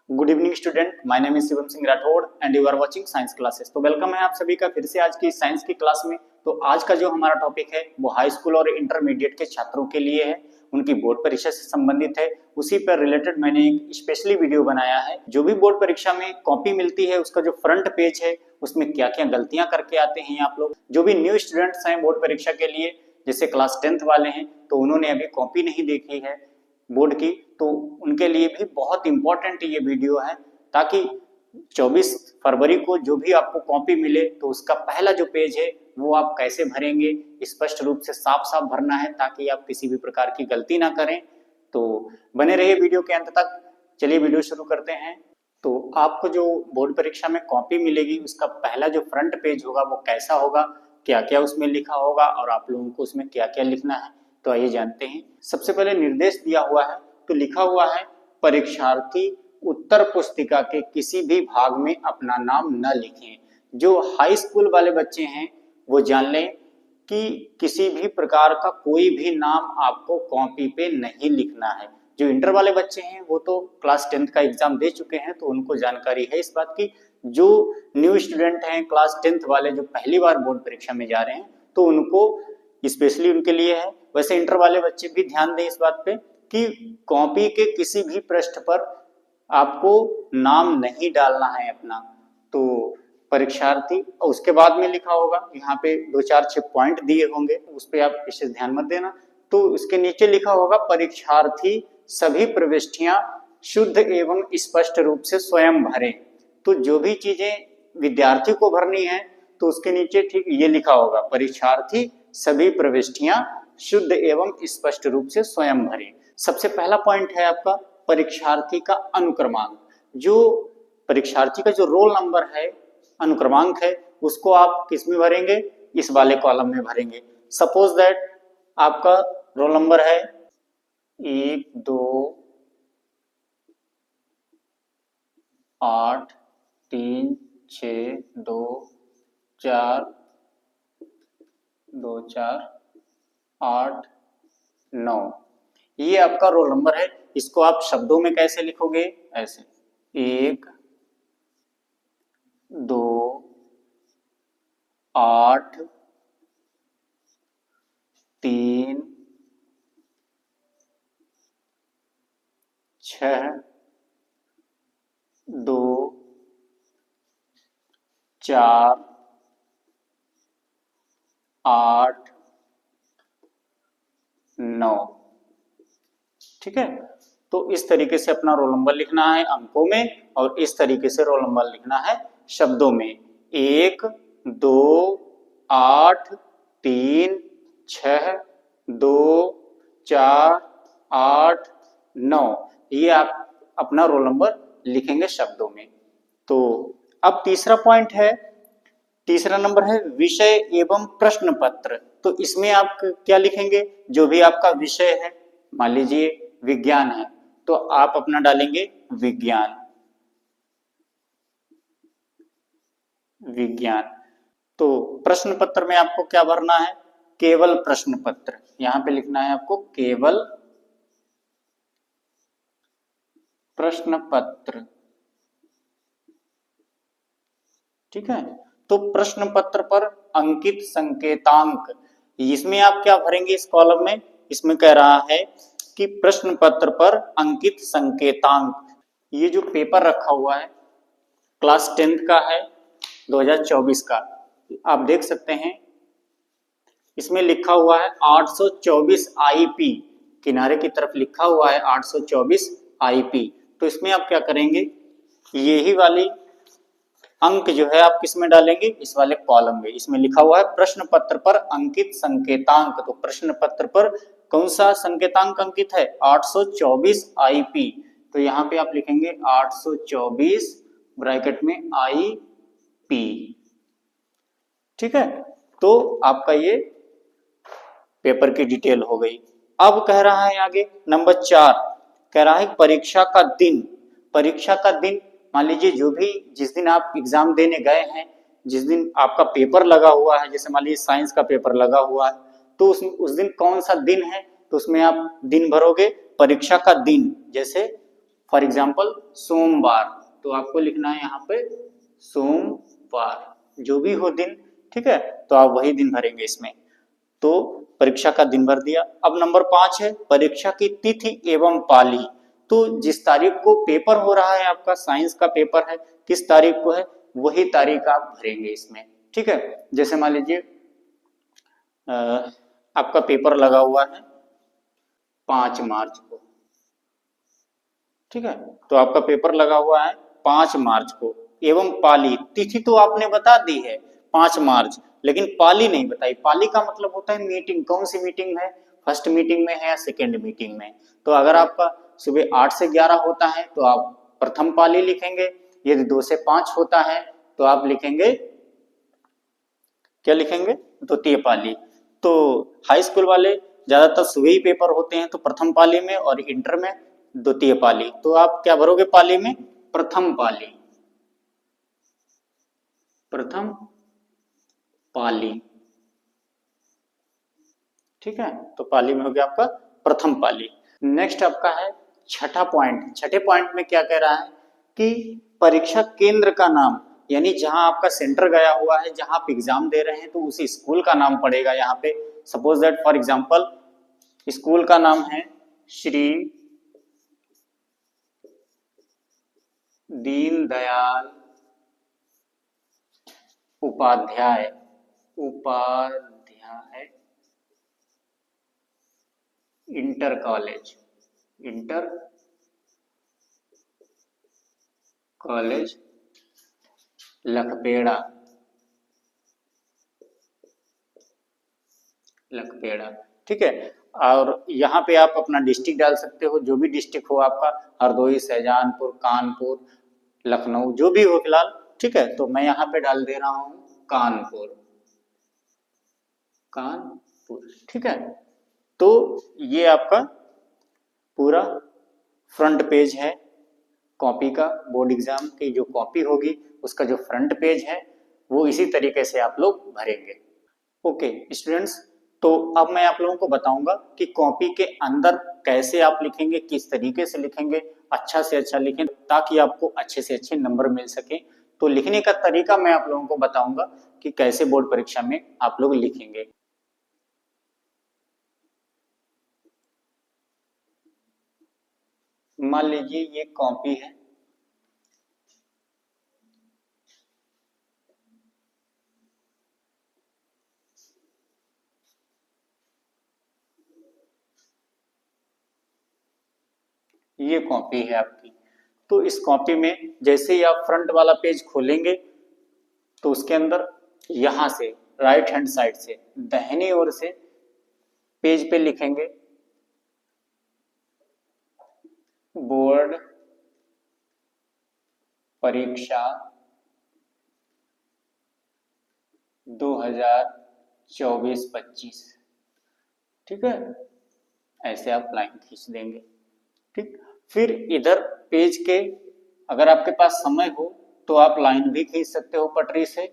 Good evening student, my name is Shivam Singh Rathore and you are watching science classes. तो welcome है आप सभी का फिर से आज की साइंस की क्लास में। तो आज का जो हमारा टॉपिक है वो हाई स्कूल और इंटरमीडिएट के छात्रों के लिए है, उनकी बोर्ड परीक्षा से संबंधित है। उसी पर रिलेटेड मैंने एक स्पेशली वीडियो बनाया है। जो भी बोर्ड परीक्षा में कॉपी मिलती है उसका जो फ्रंट पेज है उसमें क्या क्या गलतियां करके आते हैं आप लोग। जो भी न्यू स्टूडेंट्स हैं बोर्ड परीक्षा के लिए, जैसे क्लास 10th वाले हैं, तो उन्होंने अभी कॉपी नहीं देखी है बोर्ड की, तो उनके लिए भी बहुत इंपॉर्टेंट ये वीडियो है, ताकि 24 फरवरी को जो भी आपको कॉपी मिले तो उसका पहला जो पेज है वो आप कैसे भरेंगे, स्पष्ट रूप से साफ साफ भरना है ताकि आप किसी भी प्रकार की गलती ना करें। तो बने रहिए वीडियो के अंत तक। चलिए वीडियो शुरू करते हैं। तो आपको जो बोर्ड परीक्षा में कॉपी मिलेगी उसका पहला जो फ्रंट पेज होगा वो कैसा होगा, क्या क्या उसमें लिखा होगा और आप लोगों को उसमें क्या क्या लिखना है, तो आइए जानते हैं। सबसे पहले निर्देश दिया हुआ है, तो लिखा हुआ है परीक्षार्थी उत्तर पुस्तिका के किसी भी भाग में अपना नाम न लिखें। जो हाई स्कूल वाले बच्चे हैं वो जान लें कि किसी भी प्रकार का कोई भी नाम आपको कॉपी पे नहीं लिखना है। जो इंटर वाले बच्चे हैं वो तो क्लास 10th का एग्जाम दे चुके हैं, तो उनको जानकारी है इस बात की। जो न्यू स्टूडेंट हैं क्लास 10th वाले जो पहली बार बोर्ड परीक्षा में जा रहे हैं, तो उनको स्पेशली उनके लिए है। वैसे इंटर वाले बच्चे भी ध्यान दें इस बात पे कि कॉपी के किसी भी पृष्ठ पर आपको नाम नहीं डालना है अपना। तो परीक्षार्थी, और उसके बाद में लिखा होगा यहाँ पे 2-4-6 पॉइंट दिए होंगे, उस पर आप विशेष ध्यान मत देना। तो उसके नीचे लिखा होगा परीक्षार्थी सभी प्रविष्टियां शुद्ध एवं स्पष्ट रूप से स्वयं भरें। तो जो भी चीजें विद्यार्थी को भरनी है तो उसके नीचे ठीक ये लिखा होगा, परीक्षार्थी सभी प्रविष्टियां शुद्ध एवं स्पष्ट रूप से स्वयं भरें। सबसे पहला पॉइंट है आपका परीक्षार्थी का अनुक्रमांक। जो परीक्षार्थी का जो रोल नंबर है, अनुक्रमांक है, उसको आप किस में भरेंगे, इस वाले कॉलम में भरेंगे। सपोज दैट आपका रोल नंबर है 1 2 8 3 6 2 4 2 4 8 9, ये आपका रोल नंबर है। इसको आप शब्दों में कैसे लिखोगे, ऐसे 1 2 8 3 6 2 4 8 9। ठीक है, तो इस तरीके से अपना रोल नंबर लिखना है अंकों में, और इस तरीके से रोल नंबर लिखना है शब्दों में। 1 2 8 3 6 2 4 8 9, ये आप अपना रोल नंबर लिखेंगे शब्दों में। तो अब तीसरा पॉइंट है, तीसरा नंबर है विषय एवं प्रश्न पत्र। तो इसमें आप क्या लिखेंगे, जो भी आपका विषय है, मान लीजिए विज्ञान है तो आप अपना डालेंगे विज्ञान, विज्ञान। तो प्रश्न पत्र में आपको क्या भरना है, केवल प्रश्न पत्र, यहां पे लिखना है आपको केवल प्रश्न पत्र। ठीक है, तो प्रश्न पत्र पर अंकित संकेतांक, इसमें आप क्या भरेंगे इस कॉलम में, इसमें कह रहा है कि प्रश्न पत्र पर अंकित संकेतांक। ये जो पेपर रखा हुआ है क्लास 10th का है 2024 का, आप देख सकते हैं इसमें लिखा हुआ है 824 आईपी, किनारे की तरफ लिखा हुआ है 824 आईपी। तो इसमें आप क्या करेंगे, यही वाली अंक जो है आप किस में डालेंगे, इस वाले कॉलम में। इसमें लिखा हुआ है प्रश्न पत्र पर अंकित संकेतांक, तो प्रश्न पत्र पर कौन सा संकेतांक अंकित है, 824 आईपी। तो यहाँ पे आप लिखेंगे 824 ब्रैकेट में आईपी। ठीक है, तो आपका ये पेपर की डिटेल हो गई। अब कह रहा है आगे नंबर 4, कह रहा है परीक्षा का दिन। परीक्षा का दिन, मान लीजिए जो भी जिस दिन आप एग्जाम देने गए हैं, जिस दिन आपका पेपर लगा हुआ है, जैसे मान लीजिए साइंस का पेपर लगा हुआ है, तो उस दिन कौन सा दिन है, तो उसमें आप दिन भरोगे परीक्षा का दिन, जैसे फॉर एग्जाम्पल सोमवार, तो आपको लिखना है यहाँ पे सोमवार, जो भी हो दिन, ठीक है, तो आप वही दिन भरेंगे इसमें। तो परीक्षा का दिन भर दिया। अब नंबर 5 है परीक्षा की तिथि एवं पाली। तो जिस तारीख को पेपर हो रहा है, आपका साइंस का पेपर है, किस तारीख को है, वही तारीख आप भरेंगे इसमें, ठीक है। जैसे मान लीजिए आपका पेपर लगा हुआ है 5 मार्च को, ठीक है, तो आपका पेपर लगा हुआ है 5 मार्च को, एवं पाली, तिथि तो आपने बता दी है 5 मार्च, लेकिन पाली नहीं बताई। पाली का मतलब होता है मीटिंग, कौन सी मीटिंग है, फर्स्ट मीटिंग में है या सेकेंड मीटिंग में। तो अगर आपका सुबह 8 से 11 होता है तो आप प्रथम पाली लिखेंगे, यदि 2 से 5 होता है तो आप लिखेंगे, क्या लिखेंगे, द्वितीय पाली। तो हाई स्कूल वाले ज्यादातर सुबह ही पेपर होते हैं, तो प्रथम पाली में, और इंटर में द्वितीय पाली। तो आप क्या भरोगे पाली में, प्रथम पाली, प्रथम पाली, ठीक है, तो पाली में हो गया आपका प्रथम पाली। नेक्स्ट आपका है छठा पॉइंट। छठे पॉइंट में क्या कह रहा है कि परीक्षा केंद्र का नाम, यानी जहां आपका सेंटर गया हुआ है, जहां आप एग्जाम दे रहे हैं, तो उसी स्कूल का नाम पड़ेगा यहाँ पे। Suppose that for example school का नाम है Shri Deendayal Upadhyay inter college, inter college Lakhpera, Lakhpera, ठीक है। और यहाँ पे आप अपना डिस्ट्रिक्ट डाल सकते हो, जो भी डिस्ट्रिक्ट हो आपका, हरदोई, शाहजहांपुर, कानपुर, लखनऊ, जो भी हो फिलहाल, ठीक है। तो मैं यहाँ पे डाल दे रहा हूँ कानपुर, कानपुर, ठीक है। तो ये आपका पूरा फ्रंट पेज है कॉपी का, बोर्ड एग्जाम की जो कॉपी होगी उसका जो फ्रंट पेज है वो इसी तरीके से आप लोग भरेंगे। ओके स्टूडेंट्स, तो अब मैं आप लोगों को बताऊंगा कि कॉपी के अंदर कैसे आप लिखेंगे, किस तरीके से लिखेंगे, अच्छा से अच्छा लिखें ताकि आपको अच्छे से अच्छे नंबर मिल सके। तो लिखने का तरीका मैं आप लोगों को बताऊंगा कि कैसे बोर्ड परीक्षा में आप लोग लिखेंगे। मान लीजिए ये कॉपी है, ये कॉपी है आपकी। तो इस कॉपी में जैसे ही आप फ्रंट वाला पेज खोलेंगे तो उसके अंदर यहां से राइट हैंड साइड से दाहिनी ओर से पेज पे लिखेंगे बोर्ड परीक्षा 2024-25, ठीक है, ऐसे आप लाइन खींच देंगे, ठीक। फिर इधर पेज के अगर आपके पास समय हो तो आप लाइन भी खींच सकते हो पटरी से,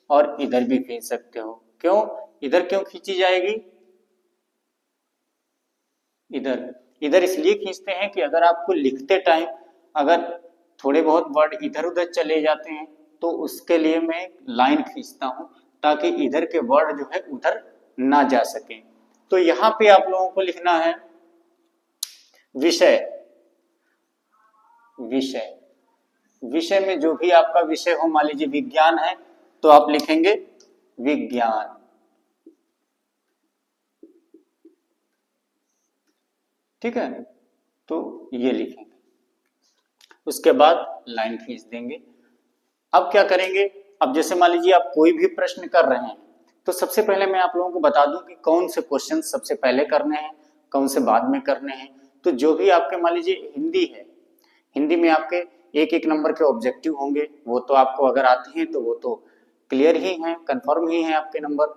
और इधर भी खींच सकते हो। क्यों, इधर क्यों खींची जाएगी, इधर, इधर इसलिए खींचते हैं कि अगर आपको लिखते टाइम अगर थोड़े बहुत वर्ड इधर उधर चले जाते हैं तो उसके लिए मैं लाइन खींचता हूं ताकि इधर के वर्ड जो है उधर ना जा सके। तो यहां पे आप लोगों को लिखना है विषय, विषय, विषय में जो भी आपका विषय हो, मान लीजिए विज्ञान है तो आप लिखेंगे विज्ञान, ठीक है, तो ये लिखेंगे। उसके बाद लाइन खींच देंगे। अब क्या करेंगे, अब जैसे मान लीजिए आप कोई भी प्रश्न कर रहे हैं तो सबसे पहले मैं आप लोगों को बता दूं कि कौन से क्वेश्चन सबसे पहले करने हैं, कौन से बाद में करने हैं। तो जो भी आपके मान लीजिए हिंदी है, हिंदी में आपके एक एक नंबर के ऑब्जेक्टिव होंगे, वो तो आपको अगर आते हैं तो वो तो क्लियर ही हैं, कंफर्म ही हैं आपके नंबर।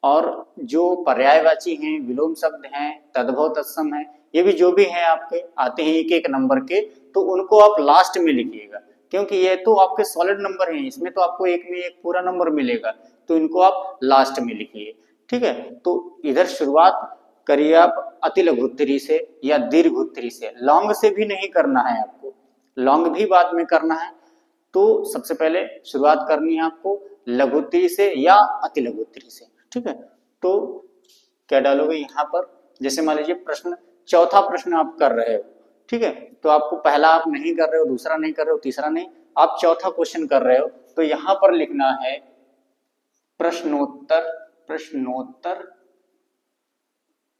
और जो पर्यायवाची हैं, विलोम शब्द हैं, तद्भव तत्सम है, ये भी जो भी हैं आपके आते हैं एक एक नंबर के, तो उनको आप लास्ट में लिखिएगा, क्योंकि ये तो आपके सॉलिड नंबर हैं, इसमें तो आपको एक में एक पूरा नंबर मिलेगा, तो इनको आप लास्ट में लिखिए। ठीक है, तो इधर शुरुआत करिए आप अति लघु उत्तरी से या दीर्घ उत्तरी से, लॉन्ग से भी नहीं करना है आपको, लॉन्ग भी बाद में करना है। तो सबसे पहले शुरुआत करनी है आपको लघु उत्तरी से या अति लघु उत्तरी से, ठीक है। तो क्या डालोगे यहाँ पर, जैसे मान लीजिए प्रश्न, चौथा प्रश्न आप कर रहे हो, ठीक है, तो आपको पहला आप नहीं कर रहे हो, दूसरा नहीं कर रहे हो, तीसरा नहीं, आप चौथा क्वेश्चन कर रहे हो, तो यहां पर लिखना है प्रश्नोत्तर, प्रश्नोत्तर,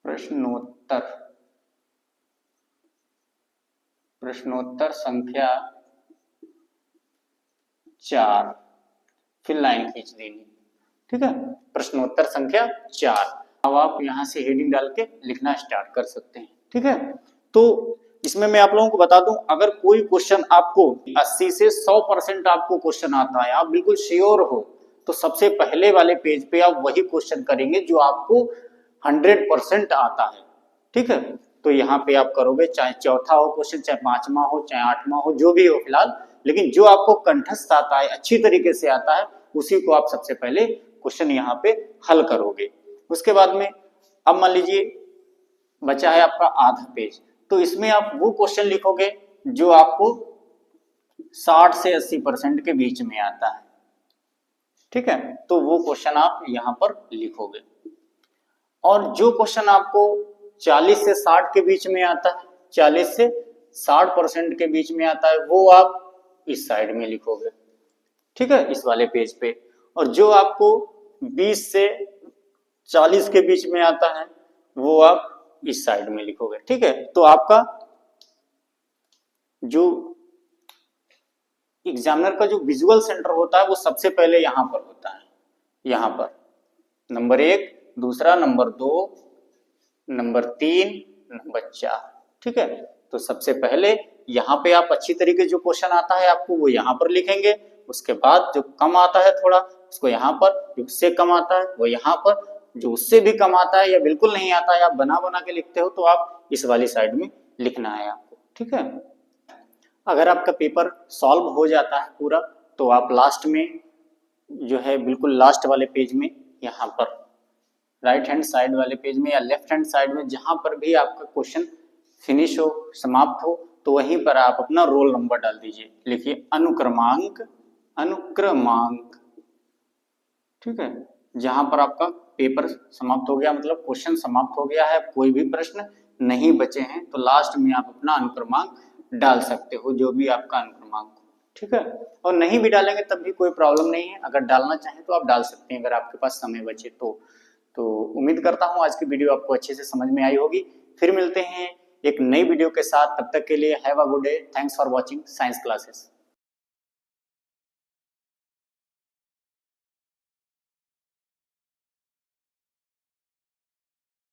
प्रश्नोत्तर, प्रश्नोत्तर संख्या 4, फिर लाइन खींच देनी, ठीक है, प्रश्नोत्तर संख्या 4। अब आप यहां से हेडिंग डाल के लिखना स्टार्ट कर सकते हैं, ठीक है। तो इसमें मैं आप लोगों को बता दूं, अगर कोई क्वेश्चन आपको 80 से 100% आपको क्वेश्चन आता है, आप बिल्कुल श्योर हो, तो सबसे पहले वाले पेज पे आप वही क्वेश्चन करेंगे जो आपको 100% आता है, ठीक है। तो यहाँ पे आप करोगे, चाहे चौथा हो क्वेश्चन, चाहे 5वां हो, चाहे 8वां हो, जो भी हो फिलहाल, लेकिन जो आपको कंठस्थ आता है, अच्छी तरीके से आता है, उसी को आप सबसे पहले क्वेश्चन यहाँ पे हल करोगे। उसके बाद में अब मान लीजिए बचा है आपका आधा पेज, तो इसमें आप वो क्वेश्चन लिखोगे जो आपको 60 से 80% के बीच में आता है, ठीक है, तो वो क्वेश्चन आप यहां पर लिखोगे। और जो क्वेश्चन आपको 40 से 60 के बीच में आता है, 40 से 60% के बीच में आता है, वो आप इस साइड में लिखोगे, ठीक है, इस वाले पेज पे। और जो आपको 20 से 40 के बीच में आता है, वो आप इस साइड में लिखोगे, ठीक है। तो आपका जो एग्जामिनर का जो विजुअल सेंटर होता है वो सबसे पहले यहां पर होता है, यहां पर नंबर 1, दूसरा नंबर 2, नंबर 3, नंबर 4, ठीक है। तो सबसे पहले यहाँ पे आप अच्छी तरीके जो क्वेश्चन आता है आपको वो यहाँ पर लिखेंगे, उसके बाद जो कम आता है थोड़ा उसको यहाँ पर, जो उससे कम आता है वो यहाँ पर, जो उससे भी कम आता है या बिल्कुल नहीं आता है आप बना बना के लिखते हो, तो आप इस वाली साइड में लिखना है आपको, ठीक है। अगर आपका पेपर सॉल्व हो जाता है पूरा, तो आप लास्ट में जो है बिल्कुल लास्ट वाले पेज में यहाँ पर राइट हैंड साइड वाले पेज में या लेफ्ट हैंड साइड में जहां पर भी आपका क्वेश्चन फिनिश हो, समाप्त हो, तो वहीं पर आप अपना रोल नंबर डाल दीजिए, लिखिए अनुक्रमांक, अनुक्रमांक, ठीक है। जहां पर आपका पेपर समाप्त हो गया, मतलब क्वेश्चन समाप्त हो गया है, कोई भी प्रश्न नहीं बचे हैं, तो लास्ट में आप अपना अनुक्रमांक डाल सकते हो, जो भी आपका अनुक्रमांक हो, ठीक है। और नहीं भी डालेंगे तब भी कोई प्रॉब्लम नहीं है, अगर डालना चाहें तो आप डाल सकते हैं अगर आपके पास समय बचे तो उम्मीद करता हूं आज की वीडियो आपको अच्छे से समझ में आई होगी। फिर मिलते हैं एक नई वीडियो के साथ, तब तक के लिए have a good day, thanks for watching science classes.